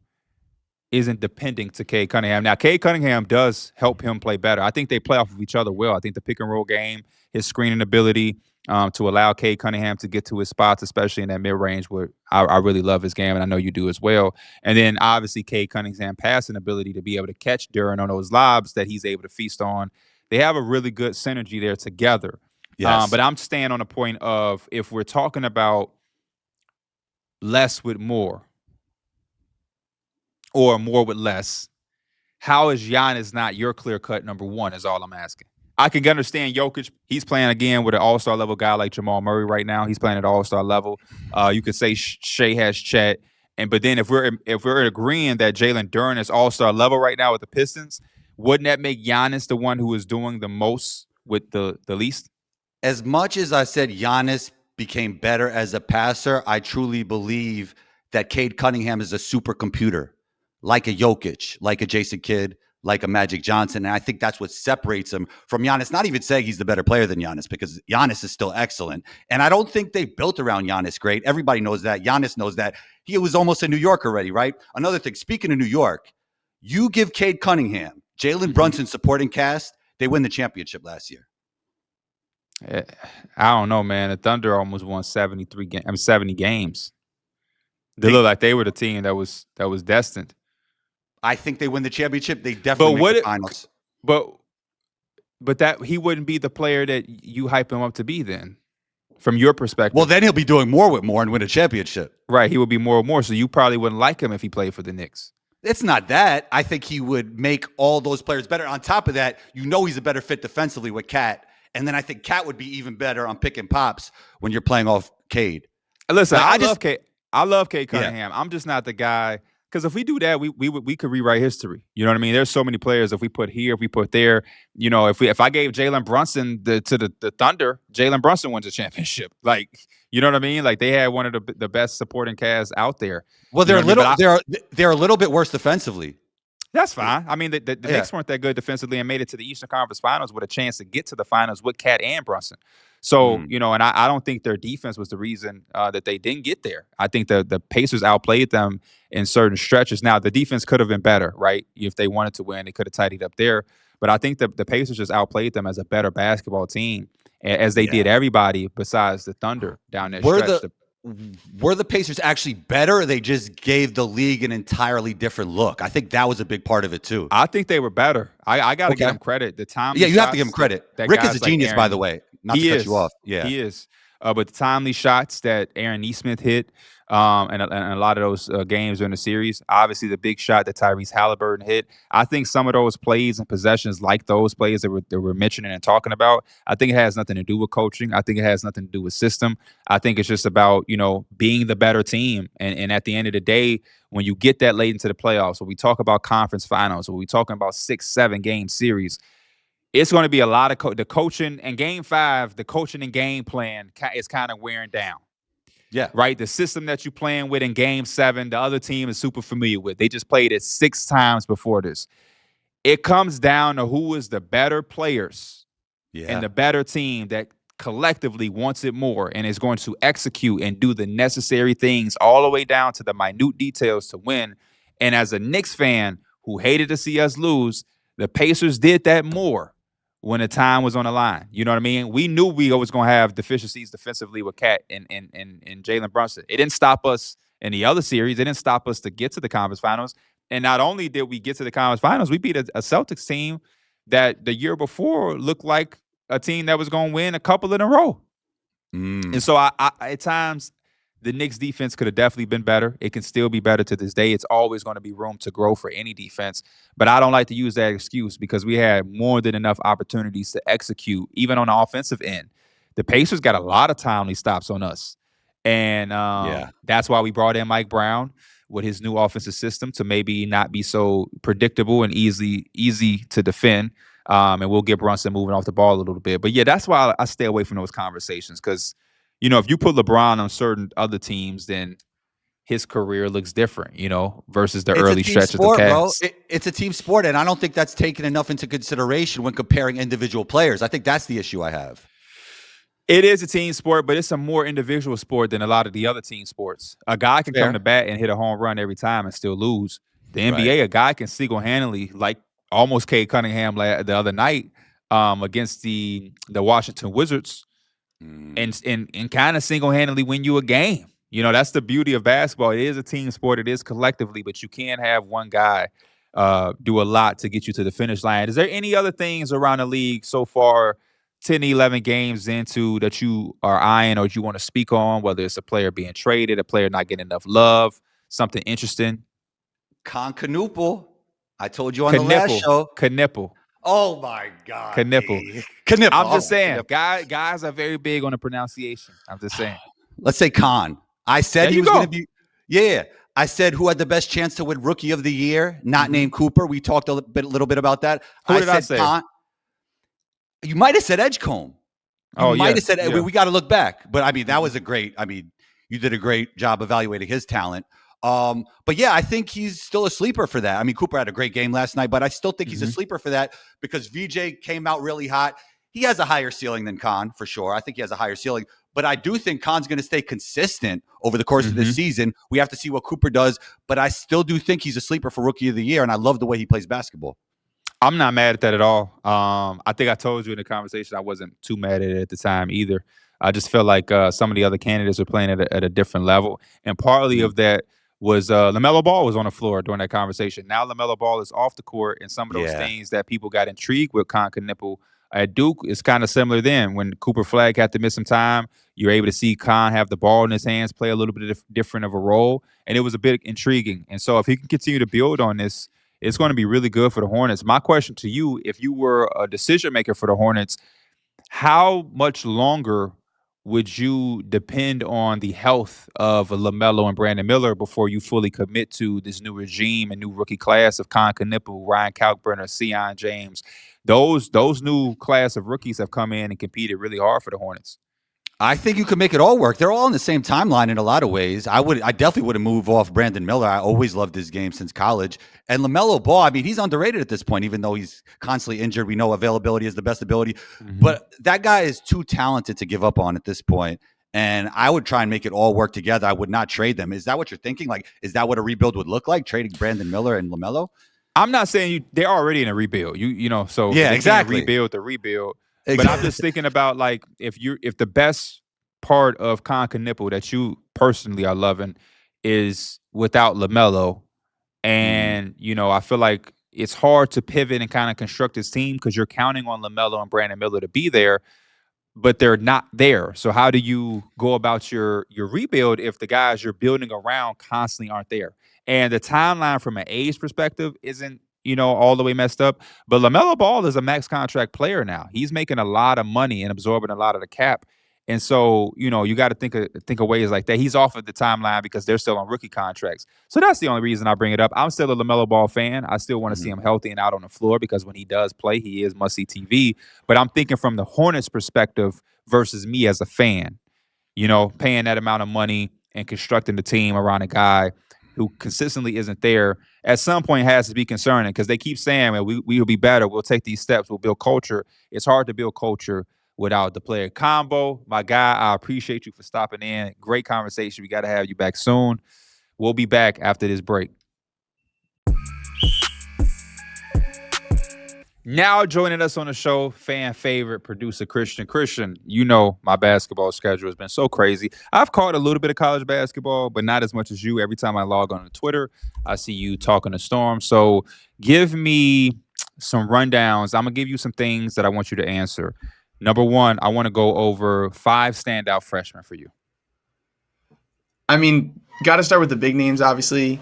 [SPEAKER 1] isn't depending to Cade Cunningham. Now, Cade Cunningham does help him play better. I think they play off of each other well. I think the pick and roll game, his screening ability to allow Cade Cunningham to get to his spots, especially in that mid-range where I really love his game, and I know you do as well. And then, obviously, Cade Cunningham passing ability to be able to catch Duren on those lobs that he's able to feast on. They have a really good synergy there together.
[SPEAKER 2] Yes.
[SPEAKER 1] But I'm staying on the point of if we're talking about less with more or more with less, how is Giannis not your clear-cut number one is all I'm asking. I can understand Jokic. He's playing again with an all-star level guy like Jamal Murray right now. He's playing at all-star level. You could say Shea has Chet. But then if we're agreeing that Jalen Duren is all-star level right now with the Pistons, wouldn't that make Giannis the one who is doing the most with the least?
[SPEAKER 2] As much as I said Giannis became better as a passer, I truly believe that Cade Cunningham is a supercomputer, like a Jokic, like a Jason Kidd, like a Magic Johnson. And I think that's what separates him from Giannis. Not even saying he's the better player than Giannis, because Giannis is still excellent. And I don't think they built around Giannis great. Everybody knows that. Giannis knows that. He was almost in New York already, right? Another thing, speaking of New York, you give Cade Cunningham, Jalen Brunson supporting cast, they win the championship last year.
[SPEAKER 1] I don't know, man. The Thunder almost won 70 games. They look like they were the team that was destined.
[SPEAKER 2] I think they win the championship. They definitely make the finals.
[SPEAKER 1] But that he wouldn't be the player that you hype him up to be then, from your perspective.
[SPEAKER 2] Well, then he'll be doing more with more and win a championship.
[SPEAKER 1] Right. He would be more and more. So you probably wouldn't like him if he played for the Knicks.
[SPEAKER 2] It's not that. I think he would make all those players better. On top of that, he's a better fit defensively with Cat. And then I think Cat would be even better on pick and pops when you're playing off Cade.
[SPEAKER 1] Listen, I love Cade Cunningham. Yeah. I'm just not the guy. Because if we do that, we could rewrite history. You know what I mean? There's so many players. If we put here, if we put there, if I gave Jalen Brunson to the Thunder, Jalen Brunson wins a championship. Like, you know what I mean? Like, they had one of the best supporting casts out there.
[SPEAKER 2] Well, they're a little bit worse defensively.
[SPEAKER 1] That's fine. I mean, the Knicks weren't that good defensively and made it to the Eastern Conference Finals with a chance to get to the finals with Cat and Brunson. So, and I don't think their defense was the reason that they didn't get there. I think the Pacers outplayed them in certain stretches. Now, the defense could have been better, right? If they wanted to win, they could have tidied up there. But I think the Pacers just outplayed them as a better basketball team, as they did everybody besides the Thunder down that stretch.
[SPEAKER 2] were the Pacers actually better, or they just gave the league an entirely different look? I think that was a big part of it too.
[SPEAKER 1] I think they were better. I got to give
[SPEAKER 2] Okay.
[SPEAKER 1] them credit. The timely
[SPEAKER 2] Yeah, you have to give him
[SPEAKER 1] shots
[SPEAKER 2] credit.
[SPEAKER 1] that
[SPEAKER 2] Rick is a
[SPEAKER 1] guys like
[SPEAKER 2] genius, by the
[SPEAKER 1] Aaron,
[SPEAKER 2] way. Not to
[SPEAKER 1] he
[SPEAKER 2] cut you
[SPEAKER 1] is,
[SPEAKER 2] off. Yeah.
[SPEAKER 1] he is. But the timely shots that Aaron Neesmith hit, and a lot of those games during the series, obviously the big shot that Tyrese Halliburton hit. I think some of those plays and possessions, like those plays that we're mentioning and talking about, I think it has nothing to do with coaching. I think it has nothing to do with system. I think it's just about being the better team. And at the end of the day, when you get that late into the playoffs, when we talk about conference finals, when we talking about 6-7 game series, it's going to be a lot of the coaching. And Game 5, the coaching and game plan is kind of wearing down.
[SPEAKER 2] Yeah.
[SPEAKER 1] Right? The system that you're playing with in Game 7, the other team is super familiar with. They just played it 6 times before this. It comes down to who is the better players and the better team that collectively wants it more and is going to execute and do the necessary things all the way down to the minute details to win. And as a Knicks fan who hated to see us lose, the Pacers did that more when the time was on the line. You know what I mean? We knew we was going to have deficiencies defensively with Cat and Jalen Brunson. It didn't stop us in the other series. It didn't stop us to get to the conference finals. And not only did we get to the conference finals, we beat a Celtics team that the year before looked like a team that was going to win a couple in a row. And so I at times, the Knicks defense could have definitely been better. It can still be better to this day. It's always going to be room to grow for any defense. But I don't like to use that excuse because we had more than enough opportunities to execute, even on the offensive end. The Pacers got a lot of timely stops on us. And that's why we brought in Mike Brown with his new offensive system to maybe not be so predictable and easy to defend. And we'll get Brunson moving off the ball a little bit. But yeah, that's why I stay away from those conversations because if you put LeBron on certain other teams, then his career looks different, versus the early stretch of the Cavs.
[SPEAKER 2] Bro. It's a team sport, and I don't think that's taken enough into consideration when comparing individual players. I think that's the issue I have.
[SPEAKER 1] It is a team sport, but it's a more individual sport than a lot of the other team sports. A guy can come to bat and hit a home run every time and still lose. The NBA, a guy can single-handedly, like almost Cade Cunningham the other night against the Washington Wizards, and kind of single-handedly win you a game. That's the beauty of basketball. It is a team sport. It is collectively, but you can't have one guy do a lot to get you to the finish line. Is there any other things around the league so far, 10, 11 games into, that you are eyeing or you want to speak on, whether it's a player being traded, a player not getting enough love, something interesting?
[SPEAKER 2] Knuppel. I told you on the last show.
[SPEAKER 1] Knuppel.
[SPEAKER 2] Oh, my God.
[SPEAKER 1] Knuppel. I'm just saying, guys are very big on the pronunciation. I'm just saying.
[SPEAKER 2] Let's say Khan. I said he was going to be – yeah. I said who had the best chance to win Rookie of the Year, not named Cooper. We talked a little bit about that.
[SPEAKER 1] Who did I say?
[SPEAKER 2] Khan. You might have said Edgecombe. You might have said we got to look back. But, I mean, that was you did a great job evaluating his talent. But yeah, I think he's still a sleeper for that. I mean, Cooper had a great game last night, but I still think he's a sleeper for that because VJ came out really hot. He has a higher ceiling than Khan for sure. I think he has a higher ceiling, but I do think Khan's going to stay consistent over the course of this season. We have to see what Cooper does, but I still do think he's a sleeper for Rookie of the Year, and I love the way he plays basketball.
[SPEAKER 1] I'm not mad at that at all. I think I told you in the conversation I wasn't too mad at it at the time either. I just felt like some of the other candidates were playing at a different level, and partly of that was LaMelo Ball was on the floor during that conversation. Now LaMelo Ball is off the court, and some of those things that people got intrigued with Knuppel at Duke is kind of similar then. When Cooper Flag had to miss some time, you're able to see Khan have the ball in his hands, play a little bit different of a role, and it was a bit intriguing. And so if he can continue to build on this, it's going to be really good for the Hornets. My question to you, if you were a decision maker for the Hornets, how much longer would you depend on the health of LaMelo and Brandon Miller before you fully commit to this new regime and new rookie class of Knuppel, Ryan Kalkbrenner, Sion James? Those new class of rookies have come in and competed really hard for the Hornets.
[SPEAKER 2] I think you can make it all work. They're all on the same timeline in a lot of ways. I definitely would have moved off Brandon Miller. I always loved his game since college. And LaMelo Ball, I mean, he's underrated at this point, even though he's constantly injured. We know availability is the best ability. But that guy is too talented to give up on at this point. And I would try and make it all work together. I would not trade them. Is that what you're thinking? Like, is that what a rebuild would look like, trading Brandon Miller and LaMelo?
[SPEAKER 1] I'm not saying they're already in a rebuild. So
[SPEAKER 2] yeah, exactly.
[SPEAKER 1] Rebuild the rebuild. Exactly. But I'm just thinking about like if the best part of Knuppel that you personally are loving is without LaMelo.
[SPEAKER 2] Mm.
[SPEAKER 1] And, I feel like it's hard to pivot and kind of construct this team because you're counting on LaMelo and Brandon Miller to be there, but they're not there. So how do you go about your rebuild if the guys you're building around constantly aren't there? And the timeline from an age perspective isn't, all the way messed up. But LaMelo Ball is a max contract player now. He's making a lot of money and absorbing a lot of the cap. And so, you got to think of ways like that. He's off of the timeline because they're still on rookie contracts. So that's the only reason I bring it up. I'm still a LaMelo Ball fan. I still want to see him healthy and out on the floor because when he does play, he is must-see TV. But I'm thinking from the Hornets' perspective versus me as a fan, paying that amount of money and constructing the team around a guy who consistently isn't there at some point has to be concerning because they keep saying, "Man, we will be better. We'll take these steps. We'll build culture." It's hard to build culture without the player combo. My guy, I appreciate you for stopping in. Great conversation. We got to have you back soon. We'll be back after this break. Now joining us on the show, fan favorite producer Christian. Christian, my basketball schedule has been so crazy. I've caught a little bit of college basketball, but not as much as you. Every time I log on to Twitter, I see you talking to Storm. So give me some rundowns. I'm going to give you some things that I want you to answer. Number one, I want to go over 5 standout freshmen for you.
[SPEAKER 3] I mean, got to start with the big names, obviously.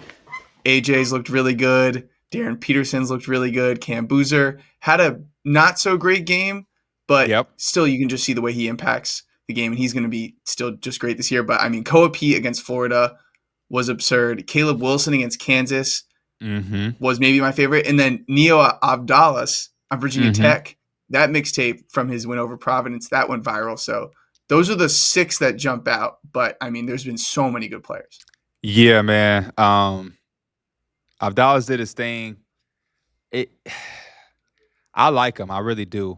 [SPEAKER 3] AJ's looked really good. Darren Peterson's looked really good. Cam Boozer had a not-so-great game, but still you can just see the way he impacts the game, and he's going to be still just great this year. But, I mean, Koa Pete against Florida was absurd. Caleb Wilson against Kansas was maybe my favorite. And then Neo Avdija on Virginia Tech, that mixtape from his win over Providence, that went viral. So those are the 6 that jump out. But, I mean, there's been so many good players.
[SPEAKER 1] Yeah, man. Avdija did his thing. I like him. I really do.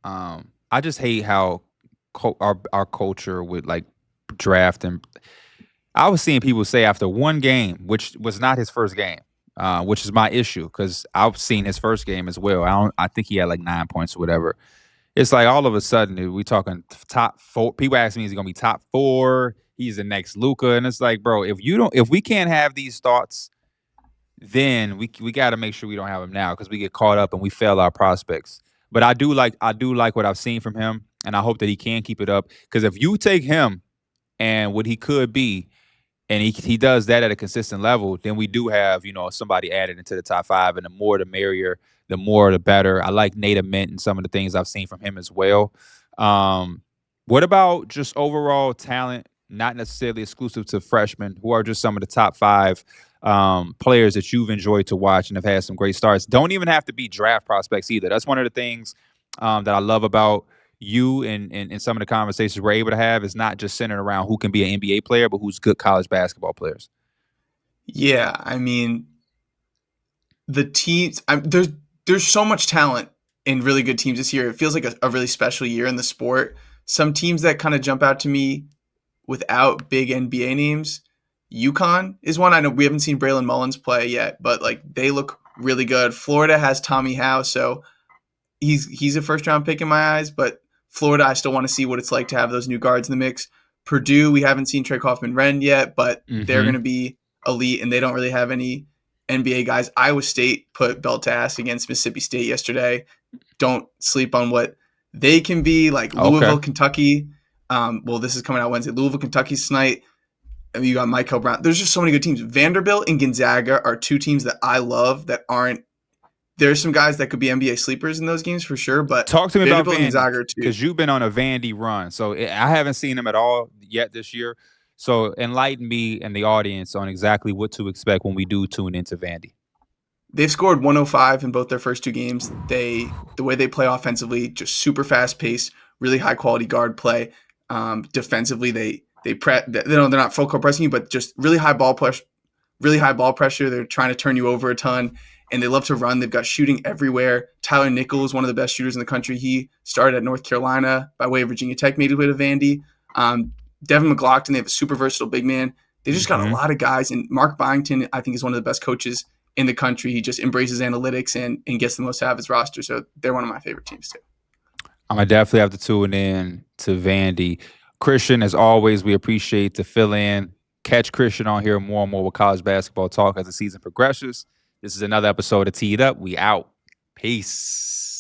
[SPEAKER 1] I just hate how our culture would like draft him. I was seeing people say after one game, which was not his first game, which is my issue because I've seen his first game as well. I think he had like 9 points or whatever. It's like all of a sudden we talking top 4. People ask me, is he gonna be top 4? He's the next Luka, and it's like, bro, if we can't have these thoughts, then we got to make sure we don't have him now because we get caught up and we fail our prospects. But I do like what I've seen from him, and I hope that he can keep it up. Because if you take him and what he could be, and he does that at a consistent level, then we do have somebody added into the top 5, and the more the merrier, the more the better. I like Nate Mint and some of the things I've seen from him as well. What about just overall talent, not necessarily exclusive to freshmen, who are just some of the top 5 players that you've enjoyed to watch and have had some great starts? Don't even have to be draft prospects either. That's one of the things that I love about you and some of the conversations we're able to have is not just centered around who can be an NBA player, but who's good college basketball players.
[SPEAKER 3] Yeah, I mean, the teams, there's so much talent in really good teams this year. It feels like a really special year in the sport. Some teams that kind of jump out to me without big NBA names, UConn is one. I know we haven't seen Braylon Mullins play yet, but like they look really good. Florida has Tommy Howe, so he's a first-round pick in my eyes, but Florida, I still want to see what it's like to have those new guards in the mix. Purdue, we haven't seen Trey Kaufman-Renn yet, but they're going to be elite, and they don't really have any NBA guys. Iowa State put belt to ass against Mississippi State yesterday. Don't sleep on what they can be. Like Louisville, Kentucky. Well, this is coming out Wednesday. Louisville, Kentucky tonight. I mean, you got Michael Brown. There's just so many good teams. Vanderbilt and Gonzaga are 2 teams that I love that aren't. There's some guys that could be NBA sleepers in those games for sure, but
[SPEAKER 1] talk to me about Vandy
[SPEAKER 3] too,
[SPEAKER 1] because you've been on a Vandy run. So I haven't seen them at all yet this year. So enlighten me and the audience on exactly what to expect when we do tune into Vandy.
[SPEAKER 3] They've scored 105 in both their first 2 games. The way they play offensively, just super fast paced, really high quality guard play. Defensively, they're not full court pressing you, but just really high ball pressure. They're trying to turn you over a ton. And they love to run. They've got shooting everywhere. Tyler Nickel is one of the best shooters in the country. He started at North Carolina by way of Virginia Tech, made his way to Vandy. Devin McLaughlin, they have a super versatile big man. They just got a lot of guys. And Mark Byington, I think, is one of the best coaches in the country. He just embraces analytics and gets the most out of his roster. So they're one of my favorite teams too.
[SPEAKER 1] I'm going to definitely have to tune in to Vandy. Christian, as always, we appreciate the fill-in. Catch Christian on here more and more with college basketball talk as the season progresses. This is another episode of Tee It Up. We out. Peace.